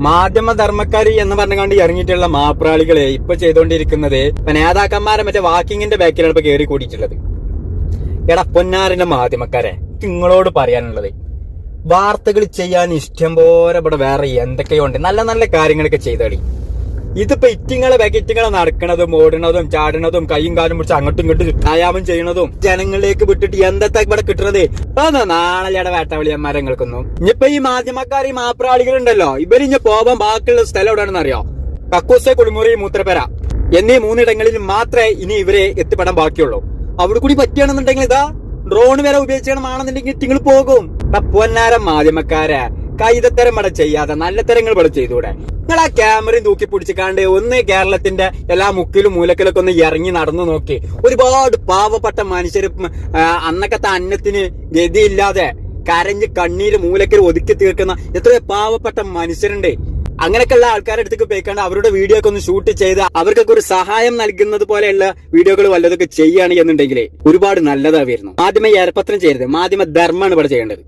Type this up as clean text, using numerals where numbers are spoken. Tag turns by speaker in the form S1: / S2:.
S1: മാധ്യമധർമ്മക്കാരി എന്ന് പറഞ്ഞുകൊണ്ട് ഇറങ്ങിയിട്ടുള്ള മാപ്രാളികളെ ഇപ്പൊ ചെയ്തുകൊണ്ടിരിക്കുന്നത് നേതാക്കന്മാരെ മറ്റേ വാക്കിങ്ങിന്റെ ബാക്കിലാണ് ഇപ്പൊ കയറി കൂടിയിട്ടുള്ളത്. എടാ പൊന്നാറിന്റെ മാധ്യമക്കാരെ, നിങ്ങളോട് പറയാനുള്ളത്, വാർത്തകൾ ചെയ്യാൻ ഇഷ്ടം പോലെ ഇവിടെ വേറെ എന്തൊക്കെയുണ്ട്, നല്ല നല്ല കാര്യങ്ങളൊക്കെ ചെയ്തളി. ഇതിപ്പോ ഇറ്റിങ്ങളെ നടക്കണതും ഓടുന്നതും ചാടുന്നതും കൈയും കാലും പിടിച്ച് അങ്ങോട്ടും ഇങ്ങോട്ടും വ്യായാമം ചെയ്യണതും ജനങ്ങളിലേക്ക് വിട്ടിട്ട് എന്തൊക്കെ ഇവിടെ കിട്ടുന്നത്. അതൊന്നും നാളെയുടെ വേട്ടവിളിയന്മാരങ്ങൾക്കൊന്നും. ഇനിയിപ്പോ ഈ മാധ്യമക്കാർ ഈ മാപ്രാളികളുണ്ടല്ലോ, ഇവരിഞ്ഞ് പോവാൻ ബാക്കിയുള്ള സ്ഥലം എവിടെയാണെന്ന് അറിയോ? കക്കൂസ്, കുളിമുറി, മൂത്രപ്പര എന്നീ 3 ഇടങ്ങളിൽ മാത്രമേ ഇനി ഇവരെ എത്തിപ്പെടാൻ ബാക്കിയുള്ളൂ. അവിടെ കൂടി പറ്റുകയാണെന്നുണ്ടെങ്കിൽ ഇതാ ഡ്രോൺ വരെ ഉപയോഗിച്ചാണെന്നുണ്ടെങ്കിൽ നിങ്ങൾ പോകും. പൊന്നാരം മാധ്യമക്കാരെ, കൈതത്തരം ഇവിടെ ചെയ്യാതെ നല്ല തരങ്ങൾ ഇവിടെ ചെയ്തൂടെ? നിങ്ങൾ ആ ക്യാമറയും തൂക്കി പിടിച്ചിക്കാണ്ട് ഒന്ന് കേരളത്തിന്റെ എല്ലാ മുക്കിലും മൂലക്കിലൊക്കെ ഒന്ന് ഇറങ്ങി നടന്നു നോക്കി. ഒരുപാട് പാവപ്പെട്ട മനുഷ്യര് അന്നക്കത്തെ അന്നത്തിന് ഗതിയില്ലാതെ കരഞ്ഞ് കണ്ണീര് മൂലക്കിൽ ഒതുക്കി തീർക്കുന്ന എത്രയോ പാവപ്പെട്ട മനുഷ്യരുണ്ട്. അങ്ങനെയൊക്കെയുള്ള ആൾക്കാരുടെ അടുത്തേക്ക് പോയിക്കാണ്ട് അവരുടെ വീഡിയോ ഒക്കെ ഒന്ന് ഷൂട്ട് ചെയ്ത് അവർക്കൊക്കെ ഒരു സഹായം നൽകുന്നത് പോലെയുള്ള വീഡിയോകൾ വല്ലതൊക്കെ ചെയ്യുകയാണ് എന്നുണ്ടെങ്കിൽ ഒരുപാട് നല്ലതാ വരുന്നു. മാധ്യമ ഏർപ്പത്രം ചെയ്യരുത്, മാധ്യമ ധർമ്മമാണ് ഇവിടെ ചെയ്യേണ്ടത്.